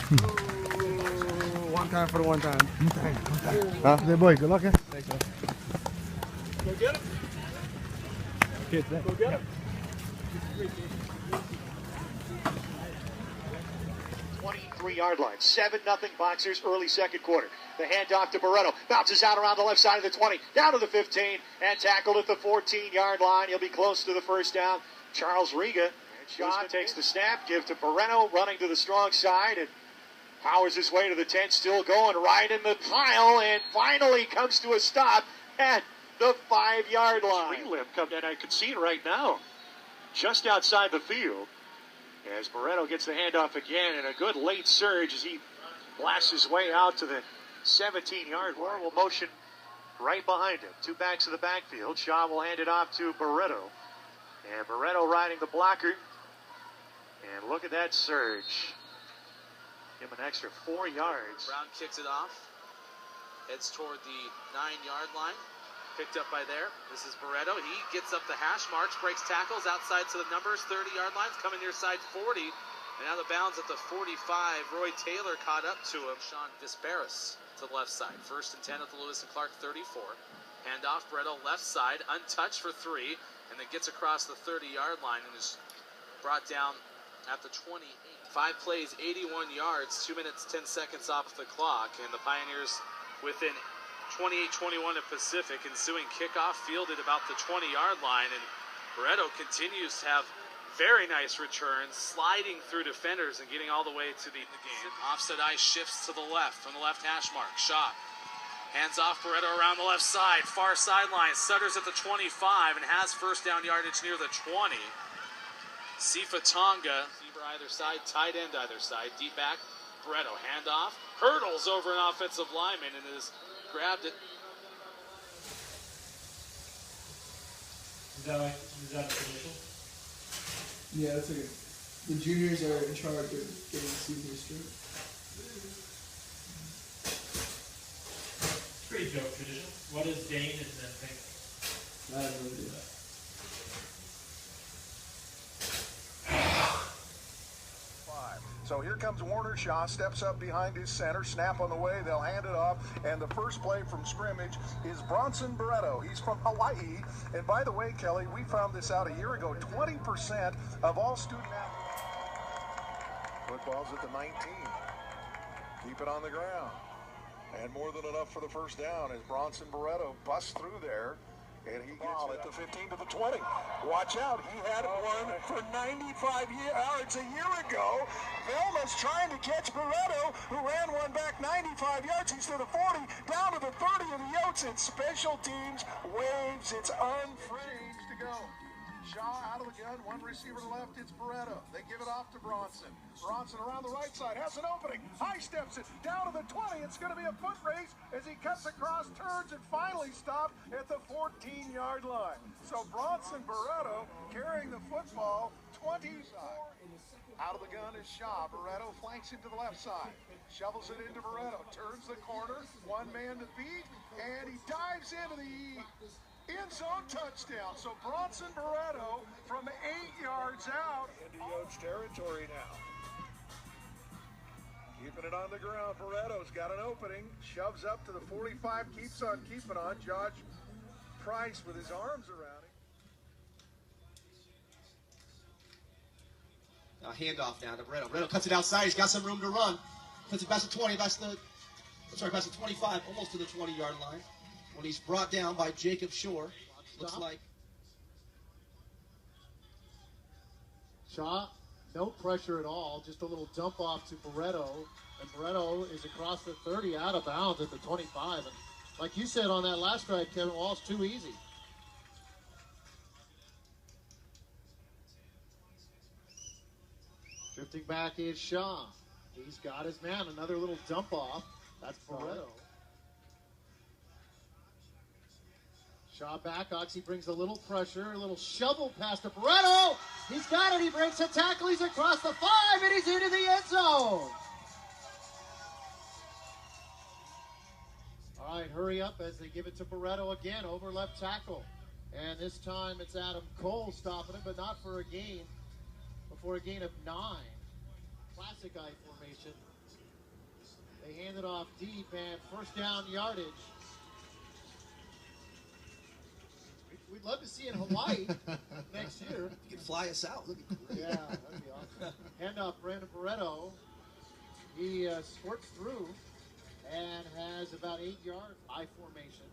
One time for the one time. Huh? Hey, boy, good luck, eh? Thanks, man. Go get him. Kids, Go get him. 23-yard line. 7-0 Boxers early second quarter. The handoff to Barreto. Bounces out around the left side of the 20. Down to the 15. And tackled at the 14-yard line. He'll be close to the first down. Charles Riga. Shaw takes the snap. Give to Barreto. Running to the strong side. And powers his way to the 10. Still going right in the pile. And finally comes to a stop at the 5-yard line. Limb come down. I can see it right now. Just outside the field. As Barreto gets the handoff again, and a good late surge as he blasts his way out to the 17-yard line. Will motion right behind him. Two backs of the backfield. Shaw will hand it off to Barreto. And Barreto riding the blocker. And look at that surge. Give him an extra 4 yards. Brown kicks it off. Heads toward the 9-yard line. Picked up by there. This is Barreto. He gets up the hash marks, breaks tackles outside to the numbers, 30-yard lines, coming near side 40. And out of bounds at the 45. Roy Taylor caught up to him. Sean Disparis to the left side. 1st and 10 at the Lewis and Clark 34. Handoff, Barreto left side, untouched for 3, and then gets across the 30-yard line and is brought down at the 28. 5 plays, 81 yards, 2 minutes, 10 seconds off the clock, and the Pioneers within 28-21 at Pacific. Ensuing kickoff fielded about the 20-yard line, and Barreto continues to have very nice returns, sliding through defenders and getting all the way to the game. Offset ice shifts to the left from the left hash mark. Shot. Hands off Barreto around the left side. Far sideline. Sutter's at the 25 and has first down yardage near the 20. Sifa Tonga, either side, tight end either side. Deep back, Barreto. Handoff. Hurdles over an offensive lineman and is grabbed it. Is that official? Yeah, that's okay. The juniors are in charge of getting the seniors straight. It's pretty joke tradition. What is Dane and then Pink? I have no idea. So here comes Warner. Shaw steps up behind his center. Snap on the way. They'll hand it off. And the first play from scrimmage is Bronson Barreto. He's from Hawaii. And by the way, Kelly, we found this out a year ago. 20% of all student athletes. Football's at the 19. Keep it on the ground. And more than enough for the first down as Bronson Barreto busts through there. And he gets it at the 15 to the 20. Watch out. He had one for 95 yards a year ago. Vilma's trying to catch Barreto, who ran one back 95 yards. He's to the 40, down to the 30 of the Yotes. And special teams waves. It's unfreeze to go. Shaw out of the gun, one receiver to left, it's Barreto. They give it off to Bronson. Bronson around the right side, has an opening, high steps it, down to the 20. It's going to be a foot race as he cuts across, turns, and finally stopped at the 14-yard line. So Bronson Barreto carrying the football 20 side. Out of the gun is Shaw. Barreto flanks him to the left side. Shovels it into Barreto, turns the corner, one man to beat, and he dives into the end zone touchdown. So Bronson Barreto from 8 yards out into Yotes territory now. Keeping it on the ground. Barreto's got an opening. Shoves up to the 45. Keeps on keeping on. Josh Price with his arms around him. Handoff now to Barreto. Barreto cuts it outside. He's got some room to run. Cuts it past the 20. Past the 25. Almost to the 20-yard line. When he's brought down by Jacob Shore. Looks like Shaw, no pressure at all, just a little dump off to Barreto, and Barreto is across the 30, out of bounds at the 25. And like you said on that last drive, Kevin Walsh, too easy. Drifting back is Shaw. He's got his man, another little dump off. That's Barreto. Shaw back, Oxy brings a little pressure, a little shovel pass to Barreto. He's got it, he breaks a tackle, he's across the 5, and he's into the end zone. All right, hurry up as they give it to Barreto again, over left tackle. And this time it's Adam Cole stopping it, but not for a gain, before a gain of 9. Classic I formation. They hand it off deep, and first down yardage. We'd love to see in Hawaii next year. You can fly us out. Look at Yeah, that'd be awesome. Handoff, Brandon Barreto. He squirts through and has about 8 yards. I formation.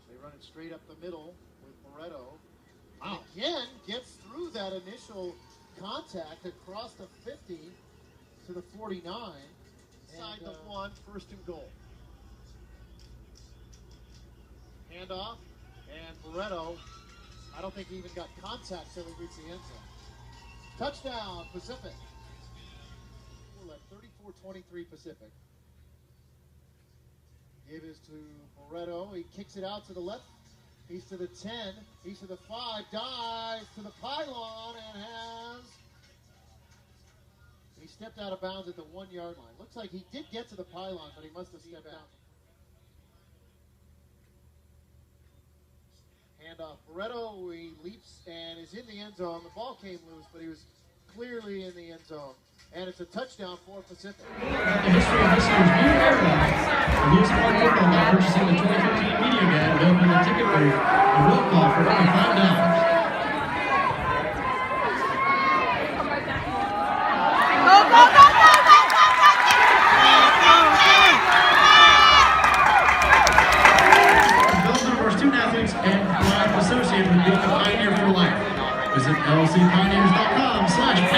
They run it straight up the middle with Barreto. Wow. Again, gets through that initial contact across the 50 to the 49. Inside the 1, first and goal. Handoff, and Barreto, I don't think he even got contact till he reached the end zone. Touchdown, Pacific. We're at 34-23 Pacific. Give is to Barreto. He kicks it out to the left. He's to the 10. He's to the 5. Dives to the pylon and has... He stepped out of bounds at the 1 yard line. Looks like he did get to the pylon, but he must have stepped out. Handoff. Barreto, he leaps and is in the end zone. The ball came loose, but he was clearly in the end zone. And it's a touchdown for Pacific. The history of this year's new airline. For those who want football by purchasing the 2015 media guide available in the ticket booth, a roll call for only $5. And life associated with being a pioneer for life. Visit lcpioneers.com/app.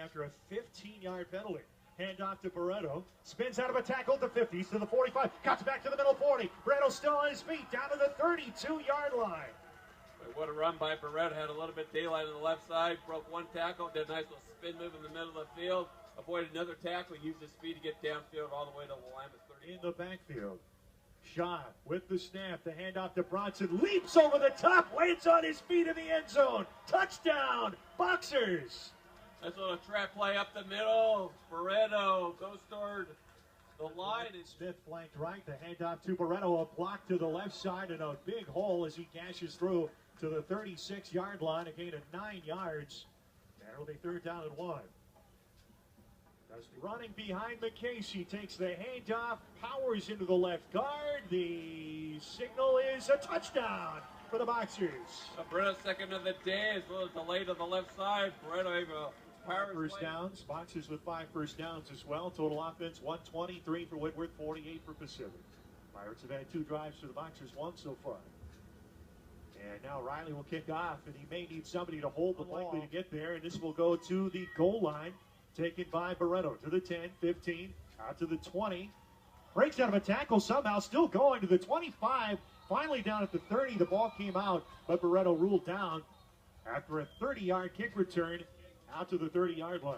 After a 15-yard penalty. Handoff to Barreto. Spins out of a tackle at the 50s to the 45. Cuts back to the middle 40. Barreto still on his feet down to the 32-yard line. What a run by Barreto. Had a little bit of daylight on the left side. Broke one tackle. Did a nice little spin move in the middle of the field. Avoided another tackle. Used his speed to get downfield all the way to the line of 30. In the backfield. Shaw with the snap. The handoff to Bronson. Leaps over the top. Lands on his feet in the end zone. Touchdown. Boxers. Nice little trap play up the middle. Barreto goes toward the line. And Smith flanked right. The handoff to Barreto. A block to the left side and a big hole as he dashes through to the 36-yard line. A gain of 9 yards. And it'll be 3rd down and 1. Running behind McCase. He takes the handoff. Powers into the left guard. The signal is a touchdown for the Boxers. Barreto second of the day, as well as the late on the left side. Barreto able First downs. Boxers with 5 first downs as well. Total offense 123 for Woodward, 48 for Pacific. Pirates have had 2 drives to the Boxers, 1 so far. And now Riley will kick off, and he may need somebody to hold the ball. Likely to get there, and this will go to the goal line. Taken by Barreto to the 10, 15, out to the 20. Breaks out of a tackle somehow, still going to the 25. Finally down at the 30, the ball came out, but Barreto ruled down after a 30-yard kick return out to the 30-yard line.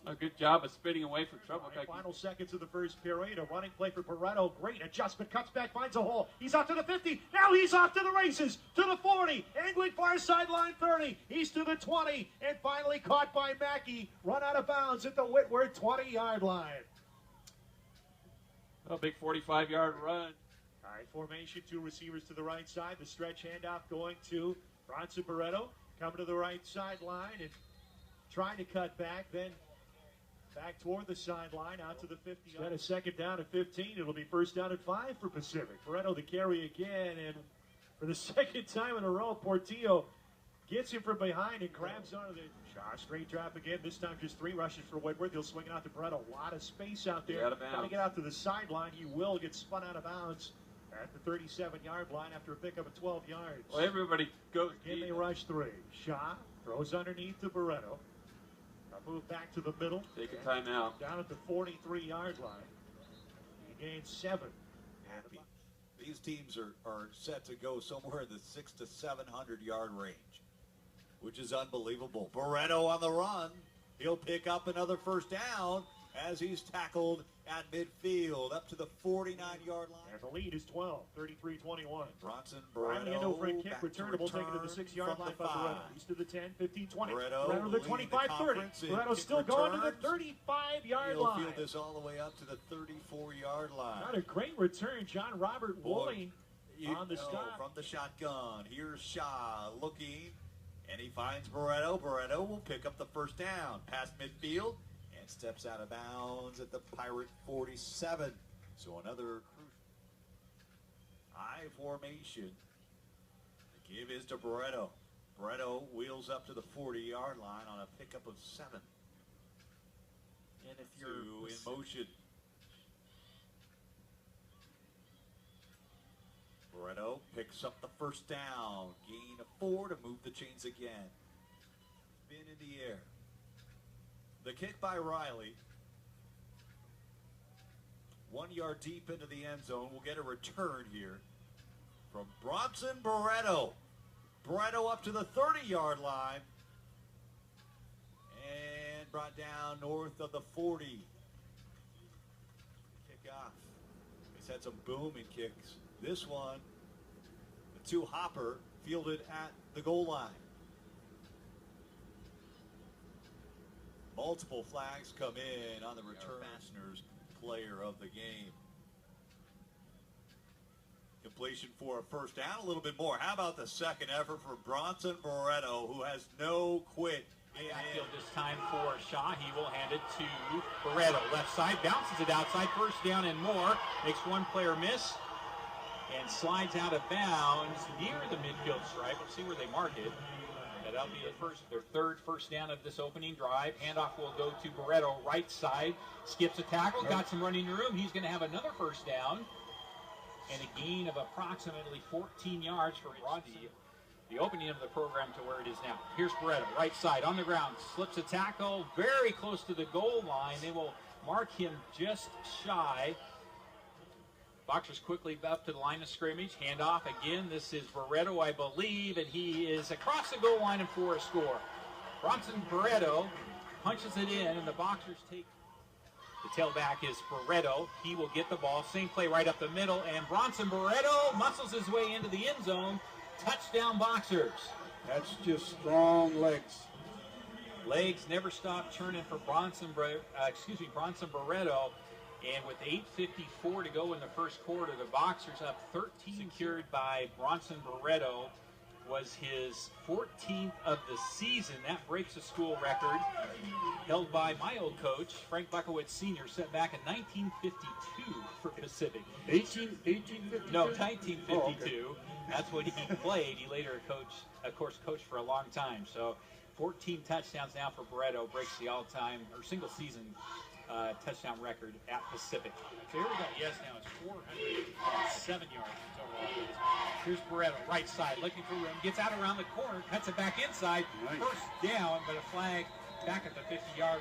A good job of spinning away from trouble. Right, final seconds of the first period. A running play for Barreto. Great adjustment. Cuts back, finds a hole. He's out to the 50. Now he's off to the races. To the 40. Angling far sideline 30. He's to the 20. And finally caught by Mackey. Run out of bounds at the Whitworth 20-yard line. A big 45-yard run. All right, formation. Two receivers to the right side. The stretch handoff going to Bronson Barreto. Coming to the right sideline and trying to cut back. Then back toward the sideline, out to the 50. Got a second down at 15. It'll be first down at 5 for Pacific. Barreto the carry again, and for the second time in a row, Portillo gets him from behind and grabs onto the shot. Straight drop again. This time just 3 rushes for Whitworth. He'll swing it out to Barreto. A lot of space out there. Trying to get out to the sideline. He will get spun out of bounds at the 37-yard line after a pickup of 12 yards. Well, everybody goes deep. Again, they rush 3. Shaw throws underneath to Barreto. Move back to the middle. Take a timeout. Down at the 43-yard line. He gains 7. Happy. These teams are set to go somewhere in the 600 to 700-yard range, which is unbelievable. Barreto on the run. He'll pick up another first down as he's tackled at midfield up to the 49-yard line. And the lead is 12, 33-21. Bronson Riley Barreto for a kick, returnable, taken to the 6-yard line by Barreto. He's to the 10, 15, 20. Barreto to the 25, 30. Barreto still going to the 35-yard line. He'll field this all the way up to the 34-yard line. Not a great return. John Robert Woolley on the stop. From the shotgun. Here's Shaw looking, and he finds Barreto. Barreto will pick up the first down. Past midfield. And steps out of bounds at the Pirate 47. So another I formation. The give is to Barreto. Barreto wheels up to the 40-yard line on a pickup of 7. And if you're in motion. Barreto picks up the first down. Gain of 4 to move the chains again. Spin in the air. The kick by Riley. 1 yard deep into the end zone. We'll get a return here from Bronson Barreto. Barreto up to the 30-yard line. And brought down north of the 40. Kick off. He's had some booming kicks. This one, the 2-hopper fielded at the goal line. Multiple flags come in on the return. Fasteners player of the game. Completion for a first down, a little bit more. How about the second effort for Bronson Barreto, who has no quit. Backfield this time for Shaw. He will hand it to Barreto. Left side, bounces it outside. First down and more. Makes one player miss and slides out of bounds near the midfield stripe. We'll see where they mark it. That'll be their third first down of this opening drive. Handoff will go to Barreto, right side. Skips a tackle, got some running room. He's going to have another first down. And a gain of approximately 14 yards for Bronson. The opening of the program to where it is now. Here's Barreto, right side, on the ground. Slips a tackle, very close to the goal line. They will mark him just shy. Boxers quickly up to the line of scrimmage. Handoff again. This is Barreto, I believe, and he is across the goal line and for a score. Bronson Barreto punches it in, and the Boxers take. The tailback is Barreto. He will get the ball. Same play right up the middle, and Bronson Barreto muscles his way into the end zone. Touchdown, Boxers. That's just strong legs. Legs never stop churning for Bronson Barreto. And with 8:54 to go in the first quarter, the Boxers up 13. Secured by Bronson Barreto was his 14th of the season. That breaks a school record held by my old coach, Frank Buckowitz Sr., set back in 1952 for Pacific. 1852? No, 1952. Oh, okay. That's when he played. He later coached for a long time. So 14 touchdowns now for Barreto, breaks the all-time or single-season touchdown record at Pacific. So here we go. Yes, now it's 407 yards in total offense. Here's Barreto, right side, looking for room. Gets out around the corner, cuts it back inside. Nice. First down, but a flag back at the 50-yard